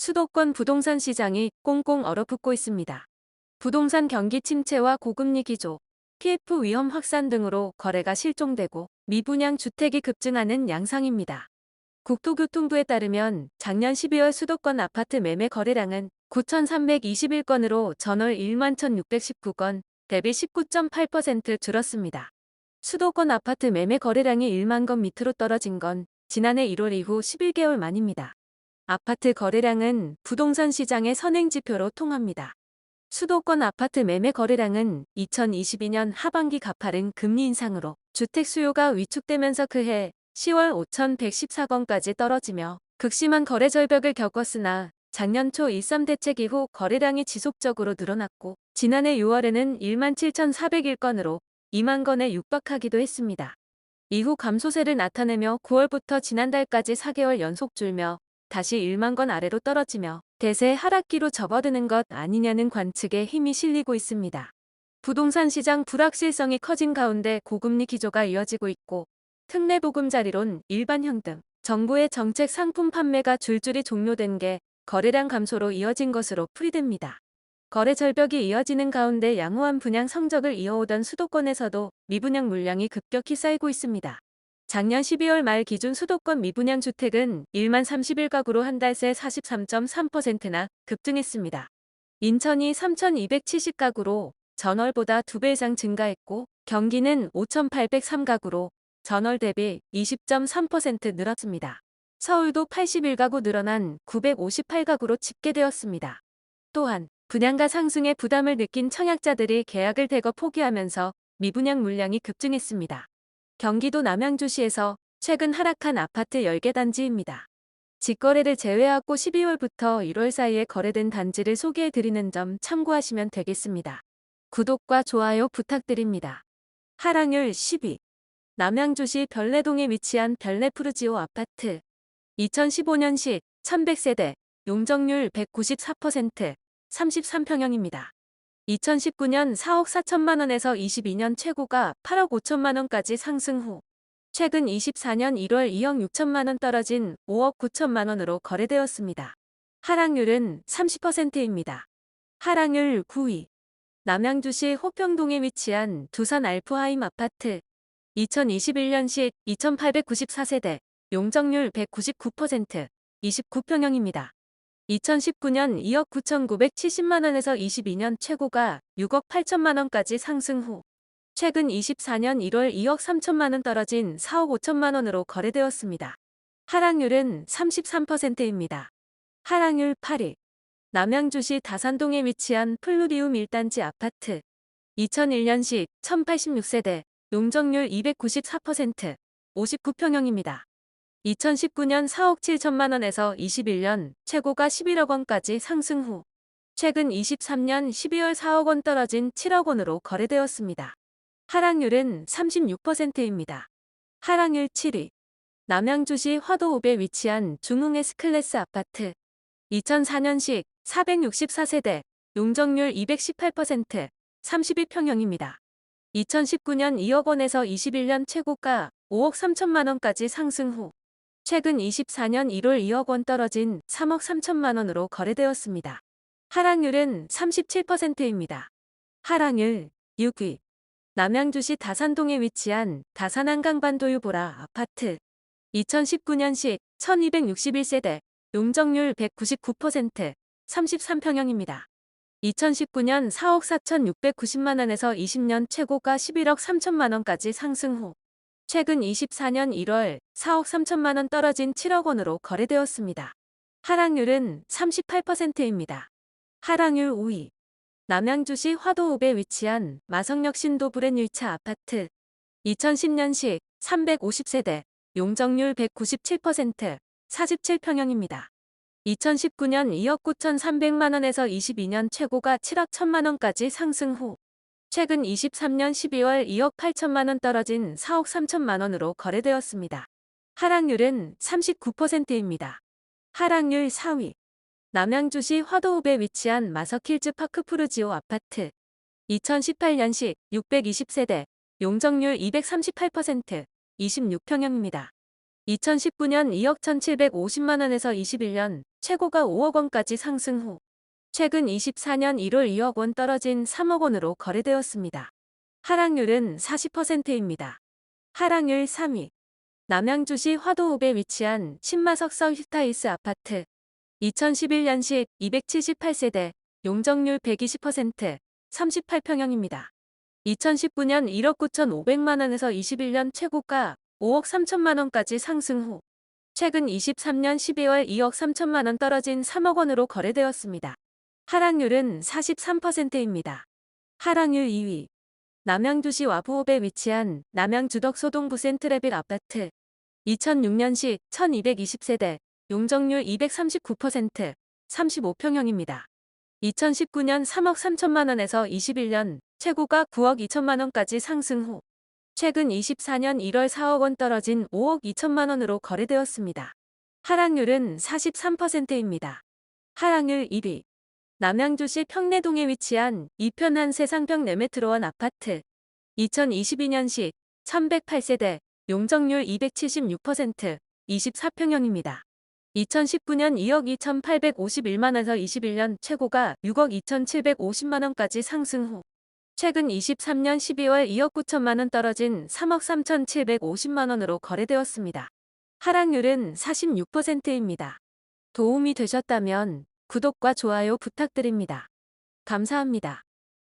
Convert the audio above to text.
수도권 부동산 시장이 꽁꽁 얼어붙고 있습니다. 부동산 경기 침체와 고금리 기조, PF 위험 확산 등으로 거래가 실종되고 미분양 주택이 급증하는 양상입니다. 국토교통부에 따르면 작년 12월 수도권 아파트 매매 거래량은 9,321건으로 전월 1만 1,619건, 대비 19.8% 줄었습니다. 수도권 아파트 매매 거래량이 1만 건 밑으로 떨어진 건 지난해 1월 이후 11개월 만입니다. 아파트 거래량은 부동산 시장의 선행지표로 통합니다. 수도권 아파트 매매 거래량은 2022년 하반기 가파른 금리 인상으로 주택 수요가 위축되면서 그해 10월 5,114건까지 떨어지며 극심한 거래 절벽을 겪었으나 작년 초 1.3 대책 이후 거래량이 지속적으로 늘어났고 지난해 6월에는 1만 7,401건으로 2만 건에 육박하기도 했습니다. 이후 감소세를 나타내며 9월부터 지난달까지 4개월 연속 줄며 다시 1만 건 아래로 떨어지며 대세 하락기로 접어드는 것 아니냐는 관측에 힘이 실리고 있습니다. 부동산 시장 불확실성이 커진 가운데 고금리 기조가 이어지고 있고 특례 보금자리론, 일반형 등 정부의 정책 상품 판매가 줄줄이 종료된 게 거래량 감소로 이어진 것으로 풀이됩니다. 거래 절벽이 이어지는 가운데 양호한 분양 성적을 이어오던 수도권에서도 미분양 물량이 급격히 쌓이고 있습니다. 작년 12월 말 기준 수도권 미분양 주택은 1만 31가구로 한 달 새 43.3%나 급증했습니다. 인천이 3,270가구로 전월보다 2배 이상 증가했고 경기는 5,803가구로 전월 대비 20.3% 늘었습니다. 서울도 81가구 늘어난 958가구로 집계되었습니다. 또한 분양가 상승에 부담을 느낀 청약자들이 계약을 대거 포기하면서 미분양 물량이 급증했습니다. 경기도 남양주시에서 최근 하락한 아파트 10개 단지입니다. 직거래를 제외하고 12월부터 1월 사이에 거래된 단지를 소개해드리는 점 참고하시면 되겠습니다. 구독과 좋아요 부탁드립니다. 하락률 10위. 남양주시 별내동에 위치한 별내푸르지오 아파트. 2015년식 1100세대, 용적률 194%, 33평형입니다. 2019년 4억 4천만 원에서 22년 최고가 8억 5천만 원까지 상승 후 최근 24년 1월 2억 6천만 원 떨어진 5억 9천만 원으로 거래되었습니다. 하락률은 30%입니다. 하락률 9위. 남양주시 호평동에 위치한 두산 알프하임 아파트. 2021년식 2894세대, 용적률 199%, 29평형입니다. 2019년 2억 9,970만 원에서 22년 최고가 6억 8천만 원까지 상승 후 최근 24년 1월 2억 3천만 원 떨어진 4억 5천만 원으로 거래되었습니다. 하락률은 33%입니다. 하락률 8위. 남양주시 다산동에 위치한 플루리움 1단지 아파트. 2001년식 1086세대, 용적률 294%, 59평형입니다. 2019년 4억 7천만 원에서 21년 최고가 11억 원까지 상승 후 최근 23년 12월 4억 원 떨어진 7억 원으로 거래되었습니다. 하락률은 36%입니다. 하락률 7위. 남양주시 화도읍에 위치한 중흥 S클래스 아파트. 2004년식 464세대, 용적률 218%, 32평형입니다. 2019년 2억 원에서 21년 최고가 5억 3천만 원까지 상승 후 최근 24년 1월 2억 원 떨어진 3억 3천만 원으로 거래되었습니다. 하락률은 37%입니다. 하락률 6위. 남양주시 다산동에 위치한 다산한강반도유보라 아파트. 2019년식 1261세대, 용적률 199%, 33평형입니다. 2019년 4억 4,690만 원에서 20년 최고가 11억 3천만 원까지 상승 후 최근 24년 1월 4억 3천만 원 떨어진 7억 원으로 거래되었습니다. 하락률은 38%입니다. 하락률 5위. 남양주시 화도읍에 위치한 마성역 신도 브랜유이차 아파트. 2010년식 350세대, 용적률 197%, 47평형입니다. 2019년 2억 9,300만 원에서 22년 최고가 7억 1천만 원까지 상승 후 최근 23년 12월 2억 8천만 원 떨어진 4억 3천만 원으로 거래되었습니다. 하락률은 39%입니다. 하락률 4위. 남양주시 화도읍에 위치한 마석힐즈 파크푸르지오 아파트. 2018년식 620세대, 용적률 238%, 26평형입니다. 2019년 2억 1,750만 원에서 21년 최고가 5억 원까지 상승 후 최근 24년 1월 2억 원 떨어진 3억 원으로 거래되었습니다. 하락률은 40%입니다. 하락률 3위. 남양주시 화도읍에 위치한 신마석 서힐타이스 아파트. 2011년식 278세대, 용적률 120%, 38평형입니다. 2019년 1억 9,500만 원에서 21년 최고가 5억 3천만 원까지 상승 후 최근 23년 12월 2억 3천만 원 떨어진 3억 원으로 거래되었습니다. 하락률은 43%입니다. 하락률 2위. 남양주시 와부읍에 위치한 남양주덕소동부 센트레빌 아파트. 2006년식 1220세대, 용적률 239%, 35평형입니다. 2019년 3억 3천만 원에서 21년 최고가 9억 2천만 원까지 상승 후 최근 24년 1월 4억 원 떨어진 5억 2천만 원으로 거래되었습니다. 하락률은 43%입니다. 하락률 1위. 남양주시 평내동에 위치한 이편한 세상평 네메트로원 아파트. 2022년식 1108세대, 용적률 276%, 24평형입니다. 2019년 2억 2,851만 원에서 21년 최고가 6억 2,750만 원까지 상승 후 최근 23년 12월 2억 9천만 원 떨어진 3억 3,750만 원으로 거래되었습니다. 하락률은 46%입니다. 도움이 되셨다면 구독과 좋아요 부탁드립니다. 감사합니다.